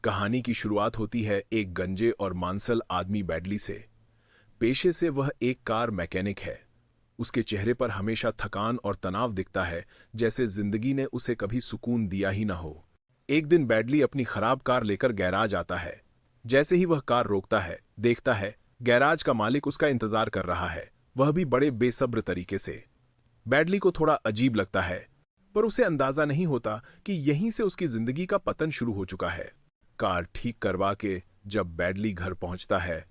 कहानी की शुरुआत होती है एक गंजे और मांसल आदमी बैडली से। पेशे से वह एक कार मैकेनिक है। उसके चेहरे पर हमेशा थकान और तनाव दिखता है, जैसे जिंदगी ने उसे कभी सुकून दिया ही ना हो। एक दिन बैडली अपनी खराब कार लेकर गैराज आता है। जैसे ही वह कार रोकता है, देखता है गैराज का मालिक उसका इंतजार कर रहा है, वह भी बड़े बेसब्र तरीके से। बैडली को थोड़ा अजीब लगता है, पर उसे अंदाजा नहीं होता कि यहीं से उसकी जिंदगी का पतन शुरू हो चुका है। कार ठीक करवा के जब बैडली घर पहुंचता है,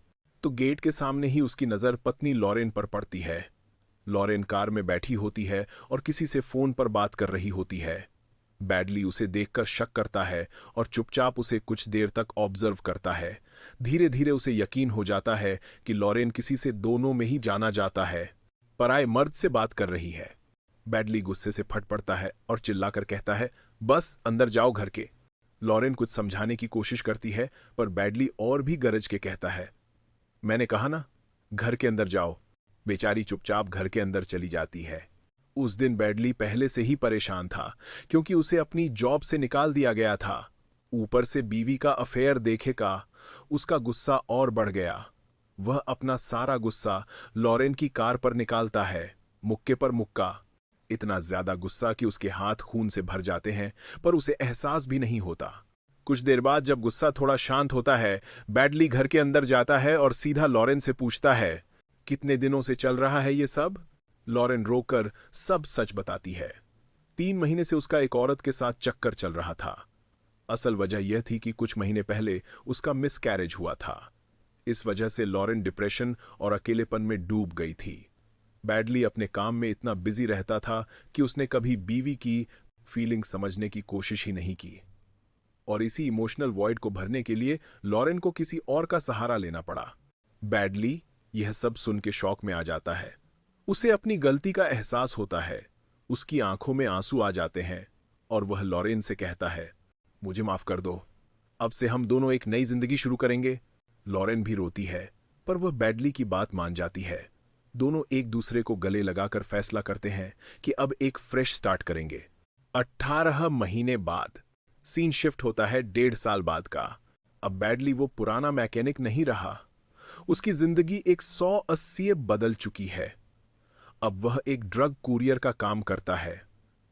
तो गेट के सामने ही उसकी नजर पत्नी लॉरेन पर पड़ती है। लॉरेन कार में बैठी होती है और किसी से फोन पर बात कर रही होती है। बैडली उसे देखकर शक करता है और चुपचाप उसे कुछ देर तक ऑब्जर्व करता है। धीरे धीरे उसे यकीन हो जाता है कि लॉरेन किसी से दोनों में ही जाना जाता है, पराये मर्द से बात कर रही है। बैडली गुस्से से फट पड़ता है और चिल्लाकर कहता है, बस अंदर जाओ घर के। लॉरेन कुछ समझाने की कोशिश करती है, पर बैडली और भी गरज के कहता है, मैंने कहा ना, घर के अंदर जाओ। बेचारी चुपचाप घर के अंदर चली जाती है। उस दिन बैडली पहले से ही परेशान था, क्योंकि उसे अपनी जॉब से निकाल दिया गया था। ऊपर से बीवी का अफेयर देखे का उसका गुस्सा और बढ़ गया। वह अपना सारा गुस्सा लॉरेन की कार पर निकालता है, मुक्के पर मुक्का। इतना ज्यादा गुस्सा कि उसके हाथ खून से भर जाते हैं, पर उसे एहसास भी नहीं होता। कुछ देर बाद जब गुस्सा थोड़ा शांत होता है, बैडली घर के अंदर जाता है और सीधा लॉरेन से पूछता है, कितने दिनों से चल रहा है ये सब? लॉरेन रोकर सब सच बताती है। 3 महीने से उसका एक औरत के साथ चक्कर चल रहा था। असल वजह यह थी कि कुछ महीने पहले उसका मिसकैरेज हुआ था। इस वजह से लॉरेन डिप्रेशन और अकेलेपन में डूब गई थी। बैडली अपने काम में इतना बिजी रहता था कि उसने कभी बीवी की फीलिंग समझने की कोशिश ही नहीं की, और इसी इमोशनल वॉइड को भरने के लिए लॉरेन को किसी और का सहारा लेना पड़ा। बैडली यह सब सुन के शॉक में आ जाता है। उसे अपनी गलती का एहसास होता है। उसकी आंखों में आंसू आ जाते हैं और वह लॉरेन से कहता है, मुझे माफ कर दो, अब से हम दोनों एक नई जिंदगी शुरू करेंगे। लॉरेन भी रोती है, पर वह बैडली की बात मान जाती है। दोनों एक दूसरे को गले लगाकर फैसला करते हैं कि अब एक फ्रेश स्टार्ट करेंगे। 18 महीने बाद सीन शिफ्ट होता है 1.5 साल बाद का। अब बैडली वो पुराना मैकेनिक नहीं रहा। उसकी जिंदगी 180 बदल चुकी है। अब वह एक ड्रग कुरियर का काम करता है।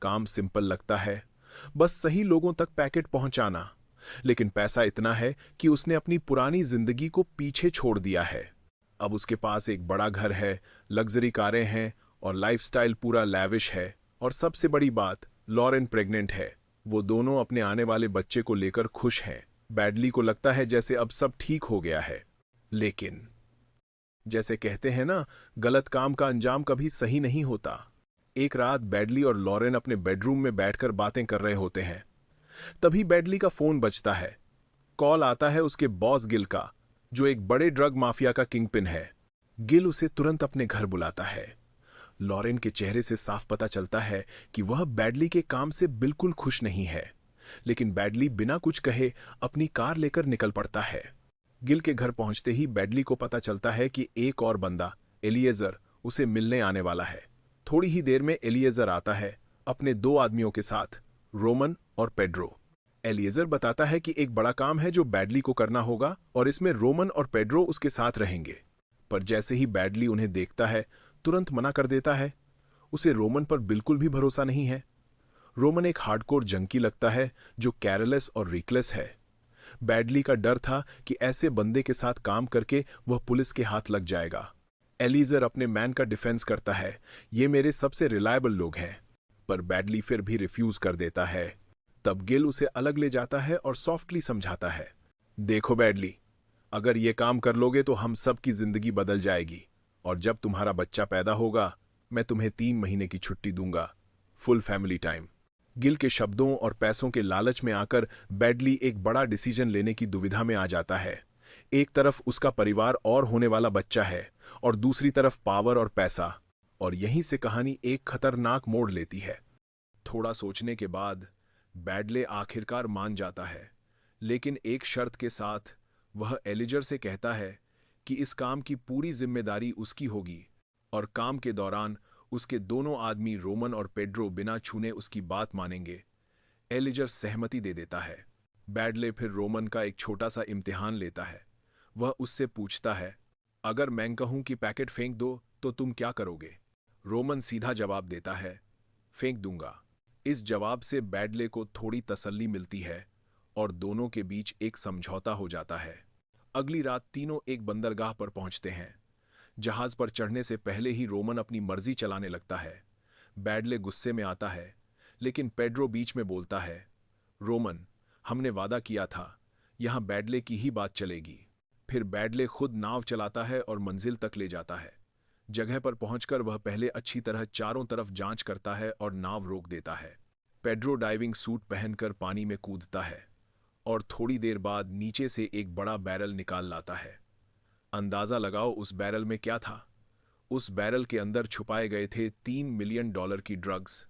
काम सिंपल लगता है, बस सही लोगों तक पैकेट पहुंचाना। लेकिन पैसा इतना है कि उसने अपनी पुरानी जिंदगी को पीछे छोड़ दिया है। अब उसके पास एक बड़ा घर है, लग्जरी कारें हैं और लाइफस्टाइल पूरा लैविश है। और सबसे बड़ी बात, लॉरेन प्रेग्नेंट है। वो दोनों अपने आने वाले बच्चे को लेकर खुश हैं। बैडली को लगता है जैसे अब सब ठीक हो गया है। लेकिन जैसे कहते हैं ना, गलत काम का अंजाम कभी सही नहीं होता। एक रात बैडली और लॉरेन अपने बेडरूम में बैठकर बातें कर रहे होते हैं। तभी बैडली का फोन बजता है। कॉल आता है उसके बॉस गिल का, जो एक बड़े ड्रग माफिया का किंगपिन है। गिल उसे तुरंत अपने घर बुलाता है। लॉरेन के चेहरे से साफ पता चलता है कि वह बैडली के काम से बिल्कुल खुश नहीं है। लेकिन बैडली बिना कुछ कहे अपनी कार लेकर निकल पड़ता है। गिल के घर पहुंचते ही बैडली को पता चलता है कि एक और बंदा, एलिएजर, उसे मिलने आने वाला है। थोड़ी ही देर में एलिएजर आता है अपने 2 आदमियों के साथ, रोमन और पेड्रो। एलिएजर बताता है कि एक बड़ा काम है जो बैडली को करना होगा और इसमें रोमन और पेड्रो उसके साथ रहेंगे। पर जैसे ही बैडली उन्हें देखता है, तुरंत मना कर देता है। उसे रोमन पर बिल्कुल भी भरोसा नहीं है। रोमन एक हार्डकोर जंकी लगता है जो केयरलेस और रिकलेस है। बैडली का डर था कि ऐसे बंदे के साथ काम करके वह पुलिस के हाथ लग जाएगा। एलिएजर अपने मैन का डिफेंस करता है, ये मेरे सबसे रिलायबल लोग हैं। पर बैडली फिर भी रिफ्यूज कर देता है। तब गिल उसे अलग ले जाता है और सॉफ्टली समझाता है, देखो बैडली, अगर ये काम कर लोगे तो हम सब की जिंदगी बदल जाएगी, और जब तुम्हारा बच्चा पैदा होगा मैं तुम्हें 3 महीने की छुट्टी दूंगा, फुल फैमिली टाइम। गिल के शब्दों और पैसों के लालच में आकर बैडली एक बड़ा डिसीजन लेने की दुविधा में आ जाता है। एक तरफ उसका परिवार और होने वाला बच्चा है, और दूसरी तरफ पावर और पैसा। और यहीं से कहानी एक खतरनाक मोड़ लेती है। थोड़ा सोचने के बाद बैडले आखिरकार मान जाता है, लेकिन एक शर्त के साथ। वह एलिजर से कहता है कि इस काम की पूरी जिम्मेदारी उसकी होगी, और काम के दौरान उसके दोनों आदमी रोमन और पेड्रो बिना छूने उसकी बात मानेंगे। एलिजर सहमति दे देता है। बैडले फिर रोमन का एक छोटा सा इम्तिहान लेता है। वह उससे पूछता है, अगर मैं कहूं कि पैकेट फेंक दो तो तुम क्या करोगे? रोमन सीधा जवाब देता है, फेंक दूंगा। इस जवाब से बैडले को थोड़ी तसल्ली मिलती है और दोनों के बीच एक समझौता हो जाता है। अगली रात तीनों एक बंदरगाह पर पहुंचते हैं। जहाज पर चढ़ने से पहले ही रोमन अपनी मर्जी चलाने लगता है। बैडले गुस्से में आता है, लेकिन पेड्रो बीच में बोलता है, रोमन, हमने वादा किया था, यहां बैडले की ही बात चलेगी। फिर बैडले खुद नाव चलाता है और मंजिल तक ले जाता है। जगह पर पहुंचकर वह पहले अच्छी तरह चारों तरफ जांच करता है और नाव रोक देता है। पेड्रो डाइविंग सूट पहनकर पानी में कूदता है और थोड़ी देर बाद नीचे से एक बड़ा बैरल निकाल लाता है। अंदाजा लगाओ उस बैरल में क्या था? उस बैरल के अंदर छुपाए गए थे $3 मिलियन की ड्रग्स।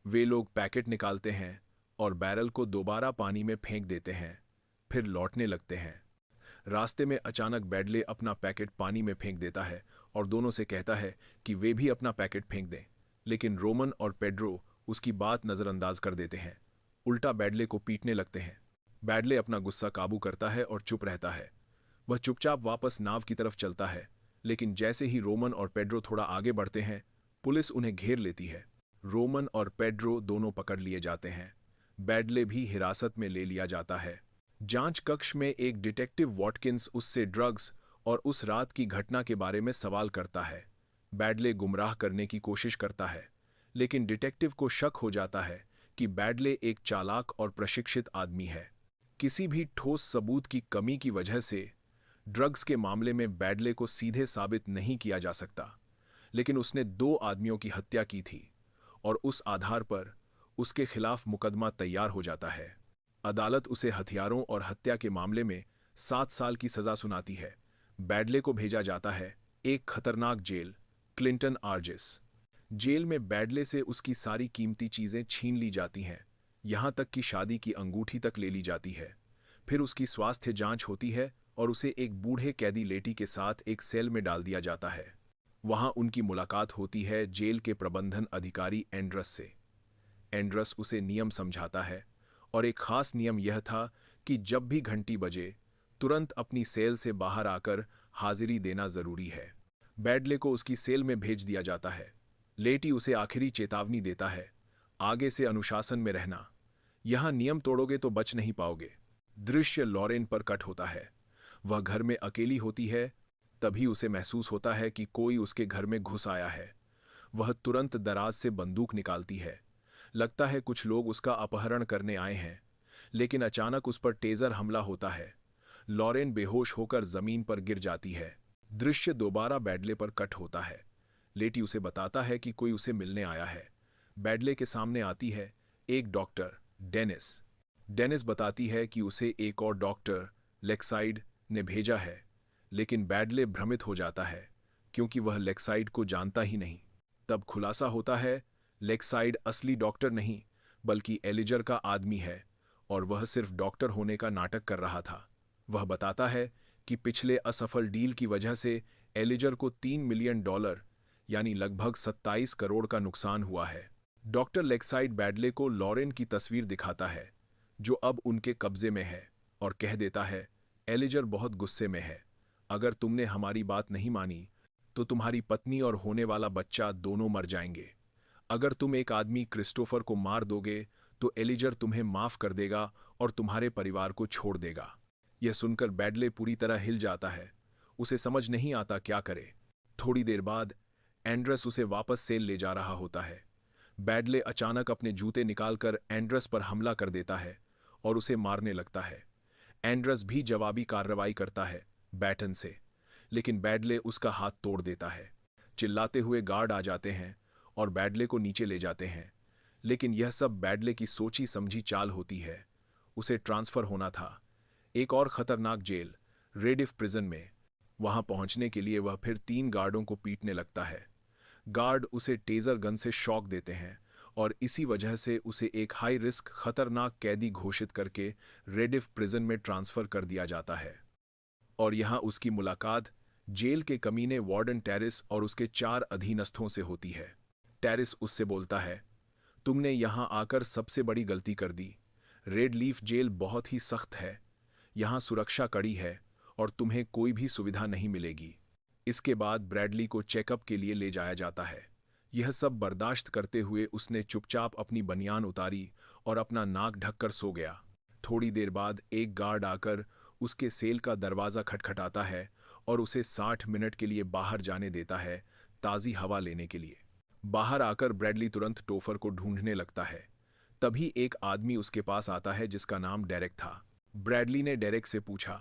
वे लोग पैकेट निकालते हैं और बैरल को दोबारा पानी में फेंक देते हैं, फिर लौटने लगते हैं। रास्ते में अचानक बैडले अपना पैकेट पानी में फेंक देता है और दोनों से कहता है कि वे भी अपना पैकेट फेंक दें, लेकिन रोमन और पेड्रो उसकी बात नजरअंदाज कर देते हैं। उल्टा बैडले को पीटने लगते हैं। बैडले अपना गुस्सा काबू करता है और चुप रहता है। वह चुपचाप वापस नाव की तरफ चलता है, लेकिन जैसे ही रोमन और पेड्रो थोड़ा आगे बढ़ते हैं, पुलिस उन्हें घेर लेती है। रोमन और पेड्रो दोनों पकड़ लिए जाते हैं। बैडले भी हिरासत में ले लिया जाता है। जांच कक्ष में एक डिटेक्टिव वॉटकिंस उससे ड्रग्स और उस रात की घटना के बारे में सवाल करता है। बैडले गुमराह करने की कोशिश करता है, लेकिन डिटेक्टिव को शक हो जाता है कि बैडले एक चालाक और प्रशिक्षित आदमी है। किसी भी ठोस सबूत की कमी की वजह से ड्रग्स के मामले में बैडले को सीधे साबित नहीं किया जा सकता, लेकिन उसने 2 आदमियों की हत्या की थी और उस आधार पर उसके खिलाफ मुकदमा तैयार हो जाता है। अदालत उसे हथियारों और हत्या के मामले में 7 साल की सजा सुनाती है। बैडले को भेजा जाता है एक खतरनाक जेल, क्लिंटन आर्जिस। जेल में बैडले से उसकी सारी कीमती चीजें छीन ली जाती हैं, यहां तक कि शादी की अंगूठी तक ले ली जाती है। फिर उसकी स्वास्थ्य जांच होती है और उसे एक बूढ़े कैदी लेटी के साथ एक सेल में डाल दिया जाता है। वहां उनकी मुलाकात होती है जेल के प्रबंधन अधिकारी एंड्रस से। एंड्रस उसे नियम समझाता है और एक खास नियम यह था कि जब भी घंटी बजे, तुरंत अपनी सेल से बाहर आकर हाजिरी देना जरूरी है। बैडले को उसकी सेल में भेज दिया जाता है। लेटी उसे आखिरी चेतावनी देता है, आगे से अनुशासन में रहना, यहां नियम तोड़ोगे तो बच नहीं पाओगे। दृश्य लॉरेन पर कट होता है। वह घर में अकेली होती है। तभी उसे महसूस होता है कि कोई उसके घर में घुस आया है। वह तुरंत दराज से बंदूक निकालती है। लगता है कुछ लोग उसका अपहरण करने आए हैं, लेकिन अचानक उस पर टेजर हमला होता है। लॉरेन बेहोश होकर जमीन पर गिर जाती है। दृश्य दोबारा बैडले पर कट होता है। लेटी उसे बताता है कि कोई उसे मिलने आया है। बैडले के सामने आती है एक डॉक्टर, डेनिस। डेनिस बताती है कि उसे एक और डॉक्टर, लेक्साइड, ने भेजा है, लेकिन बैडले भ्रमित हो जाता है क्योंकि वह लेक्साइड को जानता ही नहीं। तब खुलासा होता है लेक्साइड असली डॉक्टर नहीं, बल्कि एलिजर का आदमी है और वह सिर्फ डॉक्टर होने का नाटक कर रहा था। वह बताता है कि पिछले असफल डील की वजह से एलिजर को $3 मिलियन यानी लगभग 27 करोड़ का नुकसान हुआ है। डॉक्टर लेक्साइड बैडले को लॉरेन की तस्वीर दिखाता है, जो अब उनके कब्जे में है, और कह देता है, एलिजर बहुत गुस्से में है। अगर तुमने हमारी बात नहीं मानी तो तुम्हारी पत्नी और होने वाला बच्चा दोनों मर जाएंगे। अगर तुम एक आदमी क्रिस्टोफर को मार दोगे तो एलिजर तुम्हें माफ कर देगा और तुम्हारे परिवार को छोड़ देगा। यह सुनकर बैडले पूरी तरह हिल जाता है। उसे समझ नहीं आता क्या करे। थोड़ी देर बाद एंड्रस उसे वापस सेल ले जा रहा होता है। बैडले अचानक अपने जूते निकालकर एंड्रस पर हमला कर देता है और उसे मारने लगता है। एंड्रस भी जवाबी कार्रवाई करता है बैटन से, लेकिन बैडले उसका हाथ तोड़ देता है। चिल्लाते हुए गार्ड आ जाते हैं और बैडले को नीचे ले जाते हैं, लेकिन यह सब बैडले की सोची समझी चाल होती है। उसे ट्रांसफर होना था एक और खतरनाक जेल, रेडिफ प्रिजन में। वहां पहुंचने के लिए वह फिर 3 गार्डों को पीटने लगता है। गार्ड उसे टेजर गन से शॉक देते हैं और इसी वजह से उसे एक हाई रिस्क खतरनाक कैदी घोषित करके रेडिफ प्रिजन में ट्रांसफर कर दिया जाता है। और यहां उसकी मुलाकात जेल के कमीने वार्डन टेरिस और उसके 4 अधीनस्थों से होती है। टेरिस उससे बोलता है, तुमने यहां आकर सबसे बड़ी गलती कर दी। रेड लीफ जेल बहुत ही सख्त है, यहाँ सुरक्षा कड़ी है और तुम्हें कोई भी सुविधा नहीं मिलेगी। इसके बाद ब्रैडली को चेकअप के लिए ले जाया जाता है। यह सब बर्दाश्त करते हुए उसने चुपचाप अपनी बनियान उतारी और अपना नाक ढककर सो गया। थोड़ी देर बाद एक गार्ड आकर उसके सेल का दरवाज़ा खटखटाता है और उसे 60 मिनट के लिए बाहर जाने देता है, ताज़ी हवा लेने के लिए। बाहर आकर ब्रैडली तुरंत टोफर को ढूंढने लगता है। तभी एक आदमी उसके पास आता है जिसका नाम डेरेक था। ब्रैडली ने डेरेक से पूछा,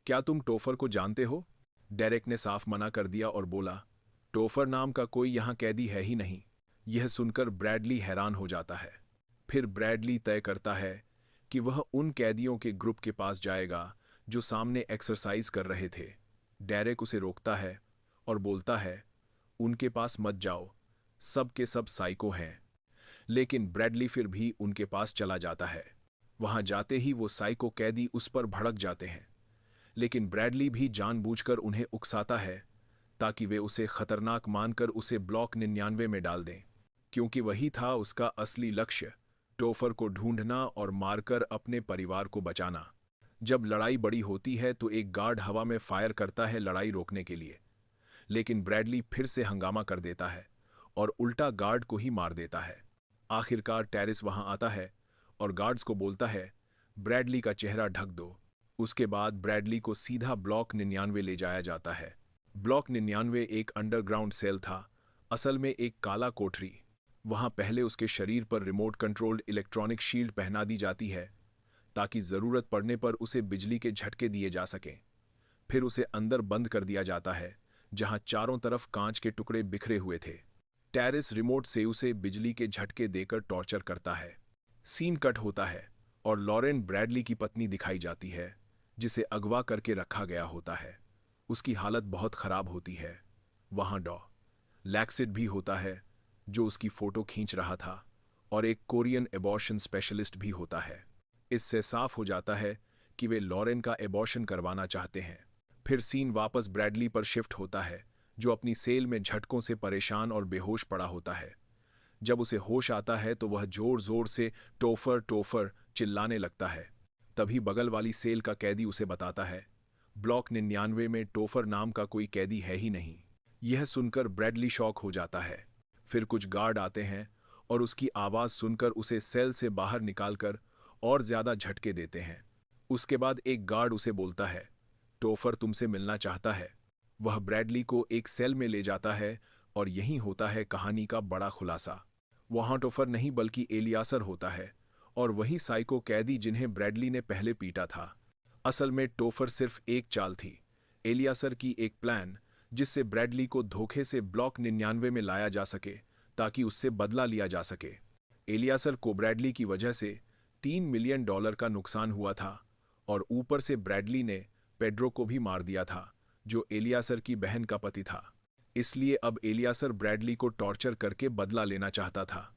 क्या तुम टोफर को जानते हो? डेरेक ने साफ मना कर दिया और बोला, टोफर नाम का कोई यहाँ कैदी है ही नहीं। यह सुनकर ब्रैडली हैरान हो जाता है। फिर ब्रैडली तय करता है कि वह उन कैदियों के ग्रुप के पास जाएगा जो सामने एक्सरसाइज कर रहे थे। डेरेक उसे रोकता है और बोलता है, उनके पास मत जाओ, सब के सब साइको हैं। लेकिन ब्रैडली फिर भी उनके पास चला जाता है। वहां जाते ही वो साइको कैदी उस पर भड़क जाते हैं, लेकिन ब्रैडली भी जानबूझकर उन्हें उकसाता है ताकि वे उसे खतरनाक मानकर उसे ब्लॉक 99 में डाल दें, क्योंकि वही था उसका असली लक्ष्य, टोफर को ढूंढना और मारकर अपने परिवार को बचाना। जब लड़ाई बड़ी होती है तो एक गार्ड हवा में फायर करता है लड़ाई रोकने के लिए, लेकिन ब्रैडली फिर से हंगामा कर देता है और उल्टा गार्ड को ही मार देता है। आखिरकार टेरिस वहां आता है और गार्ड्स को बोलता है, ब्रैडली का चेहरा ढक दो। उसके बाद ब्रैडली को सीधा ब्लॉक 99 ले जाया जाता है। ब्लॉक 99 एक अंडरग्राउंड सेल था, असल में एक काला कोठरी। वहां पहले उसके शरीर पर रिमोट कंट्रोल्ड इलेक्ट्रॉनिक शील्ड पहना दी जाती है ताकि जरूरत पड़ने पर उसे बिजली के झटके दिए जा सकें। फिर उसे अंदर बंद कर दिया जाता है जहां चारों तरफ कांच के टुकड़े बिखरे हुए थे। टेरिस रिमोट से उसे बिजली के झटके देकर टॉर्चर करता है। सीन कट होता है और लॉरेन ब्रैडली की पत्नी दिखाई जाती है जिसे अगवा करके रखा गया होता है। उसकी हालत बहुत खराब होती है। वहां डॉ लैक्सिड भी होता है जो उसकी फोटो खींच रहा था और एक कोरियन एबॉर्शन स्पेशलिस्ट भी होता है। इससे साफ हो जाता है कि वे लॉरेन का एबॉर्शन करवाना चाहते हैं। फिर सीन वापस ब्रैडली पर शिफ्ट होता है जो अपनी सेल में झटकों से परेशान और बेहोश पड़ा होता है। जब उसे होश आता है तो वह जोर जोर से टोफर टोफर चिल्लाने लगता है। तभी बगल वाली सेल का कैदी उसे बताता है, ब्लॉक 99 में टोफर नाम का कोई कैदी है ही नहीं। यह सुनकर ब्रैडली शॉक हो जाता है। फिर कुछ गार्ड आते हैं और उसकी आवाज़ सुनकर उसे सेल से बाहर निकालकर और ज्यादा झटके देते हैं। उसके बाद एक गार्ड उसे बोलता है, टोफर तुमसे मिलना चाहता है। वह ब्रैडली को एक सेल में ले जाता है और यही होता है कहानी का बड़ा खुलासा। वहां टोफर नहीं बल्कि एलियासर होता है और वही साइको कैदी जिन्हें ब्रैडली ने पहले पीटा था। असल में टोफर सिर्फ एक चाल थी, एलियासर की एक प्लान जिससे ब्रैडली को धोखे से ब्लॉक 99 में लाया जा सके ताकि उससे बदला लिया जा सके। एलियासर को ब्रैडली की वजह से $3 मिलियन का नुकसान हुआ था और ऊपर से ब्रैडली ने पेड्रो को भी मार दिया था जो एलियासर की बहन का पति था। इसलिए अब एलियासर ब्रैडली को टॉर्चर करके बदला लेना चाहता था।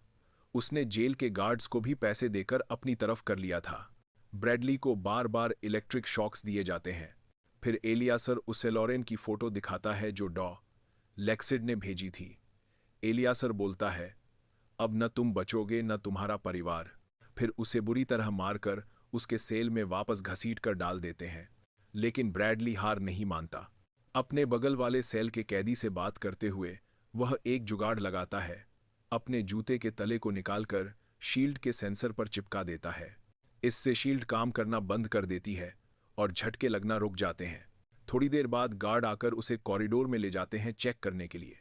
उसने जेल के गार्ड्स को भी पैसे देकर अपनी तरफ कर लिया था। ब्रैडली को बार बार इलेक्ट्रिक शॉक्स दिए जाते हैं। फिर एलियासर उसे लॉरेन की फोटो दिखाता है जो डॉ लैक्सिड ने भेजी थी। एलियासर बोलता है, अब न तुम बचोगे न तुम्हारा परिवार। फिर उसे बुरी तरह मारकर उसके सेल में वापस घसीट कर डाल देते हैं। लेकिन ब्रैडली हार नहीं मानता। अपने बगल वाले सेल के कैदी से बात करते हुए वह एक जुगाड़ लगाता है। अपने जूते के तले को निकालकर शील्ड के सेंसर पर चिपका देता है। इससे शील्ड काम करना बंद कर देती है और झटके लगना रुक जाते हैं। थोड़ी देर बाद गार्ड आकर उसे कॉरिडोर में ले जाते हैं चेक करने के लिए।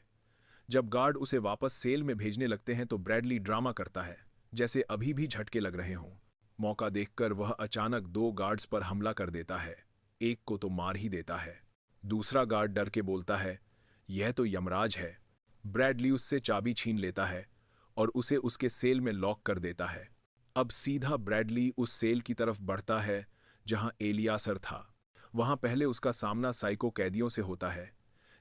जब गार्ड उसे वापस सेल में भेजने लगते हैं तो ब्रैडली ड्रामा करता है जैसे अभी भी झटके लग रहे हों। मौका देखकर वह अचानक 2 गार्ड्स पर हमला कर देता है। एक को तो मार ही देता है। दूसरा गार्ड डर के बोलता है, यह तो यमराज है। ब्रैडली उससे चाबी छीन लेता है और उसे उसके सेल में लॉक कर देता है। अब सीधा ब्रैडली उस सेल की तरफ बढ़ता है जहां एलियासर था। वहां पहले उसका सामना साइको कैदियों से होता है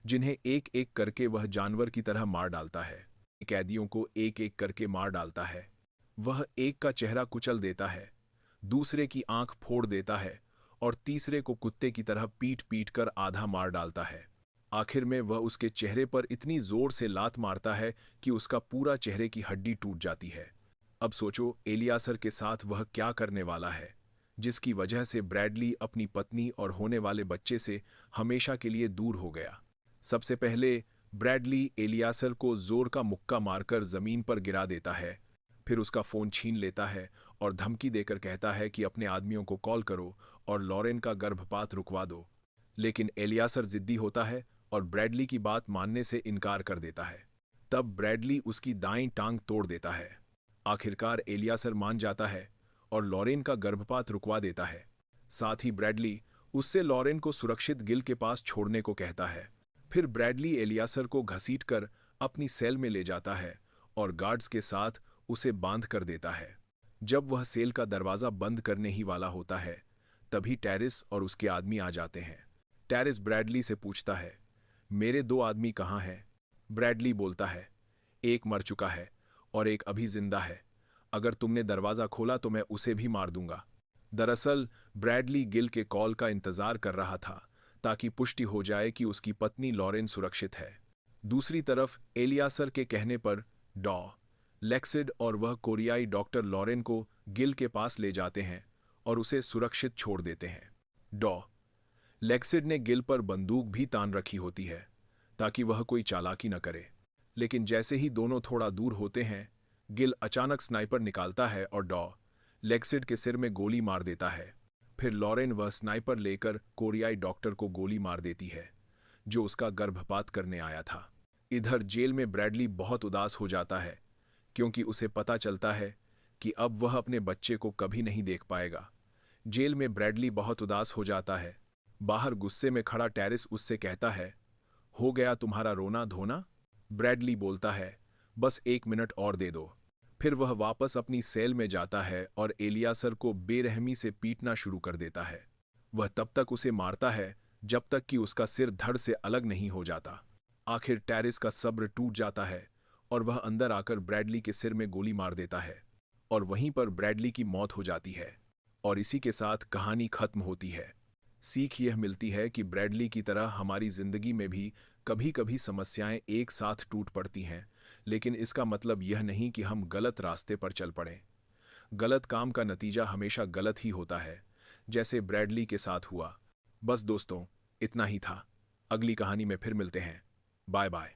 जिन्हें एक एक करके वह जानवर की तरह मार डालता है। कैदियों को एक एक करके मार डालता है। वह एक का चेहरा कुचल देता है, दूसरे की आंख फोड़ देता है और तीसरे को कुत्ते की तरह पीट पीट कर आधा मार डालता है। आखिर में वह उसके चेहरे पर इतनी जोर से लात मारता है कि उसका पूरा चेहरे की हड्डी टूट जाती है। अब सोचो एलियासर के साथ वह क्या करने वाला है, जिसकी वजह से ब्रैडली अपनी पत्नी और होने वाले बच्चे से हमेशा के लिए दूर हो गया। सबसे पहले ब्रैडली एलियासर को जोर का मुक्का मारकर जमीन पर गिरा देता है, फिर उसका फोन छीन लेता है और धमकी देकर कहता है कि अपने आदमियों को कॉल करो और लॉरेन का गर्भपात रुकवा दो। लेकिन एलियासर जिद्दी होता है और ब्रैडली की बात मानने से इनकार कर देता है। तब ब्रैडली उसकी दाईं टांग तोड़ देता है। आखिरकार एलियासर मान जाता है और लॉरेन का गर्भपात रुकवा देता है। साथ ही ब्रैडली उससे लॉरेन को सुरक्षित गिल के पास छोड़ने को कहता है। फिर ब्रैडली एलियासर को घसीटकर अपनी सेल में ले जाता है और गार्ड्स के साथ उसे बांध कर देता है। जब वह सेल का दरवाजा बंद करने ही वाला होता है, तभी टेरिस और उसके आदमी आ जाते हैं। टेरिस ब्रैडली से पूछता है, मेरे 2 आदमी कहाँ हैं? ब्रैडली बोलता है, एक मर चुका है और एक अभी जिंदा है। अगर तुमने दरवाजा खोला तो मैं उसे भी मार दूंगा। दरअसल ब्रैडली गिल के कॉल का इंतजार कर रहा था ताकि पुष्टि हो जाए कि उसकी पत्नी लॉरेन सुरक्षित है। दूसरी तरफ एलियासर के कहने पर डॉ लेक्सिड और वह कोरियाई डॉक्टर लॉरेन को गिल के पास ले जाते हैं और उसे सुरक्षित छोड़ देते हैं। डॉ लेक्सिड ने गिल पर बंदूक भी तान रखी होती है ताकि वह कोई चालाकी न करे। लेकिन जैसे ही दोनों थोड़ा दूर होते हैं, गिल अचानक स्नाइपर निकालता है और डॉ लेक्सिड के सिर में गोली मार देता है। फिर लॉरेन वह स्नाइपर लेकर कोरियाई डॉक्टर को गोली मार देती है, जो उसका गर्भपात करने आया था। इधर जेल में ब्रैडली बहुत उदास हो जाता है क्योंकि उसे पता चलता है कि अब वह अपने बच्चे को कभी नहीं देख पाएगा। जेल में ब्रैडली बहुत उदास हो जाता है। बाहर गुस्से में खड़ा टेरिस उससे कहता है, हो गया तुम्हारा रोना धोना? ब्रैडली बोलता है, बस 1 मिनट और दे दो। फिर वह वापस अपनी सेल में जाता है और एलियासर को बेरहमी से पीटना शुरू कर देता है। वह तब तक उसे मारता है जब तक कि उसका सिर धड़ से अलग नहीं हो जाता। आखिर टेरिस का सब्र टूट जाता है और वह अंदर आकर ब्रैडली के सिर में गोली मार देता है और वहीं पर ब्रैडली की मौत हो जाती है। और इसी के साथ कहानी खत्म होती है। सीख यह मिलती है कि ब्रैडली की तरह हमारी जिंदगी में भी कभी कभी समस्याएं एक साथ टूट पड़ती हैं, लेकिन इसका मतलब यह नहीं कि हम गलत रास्ते पर चल पड़ें। गलत काम का नतीजा हमेशा गलत ही होता है, जैसे ब्रैडली के साथ हुआ। बस दोस्तों, इतना ही था। अगली कहानी में फिर मिलते हैं। Bye bye.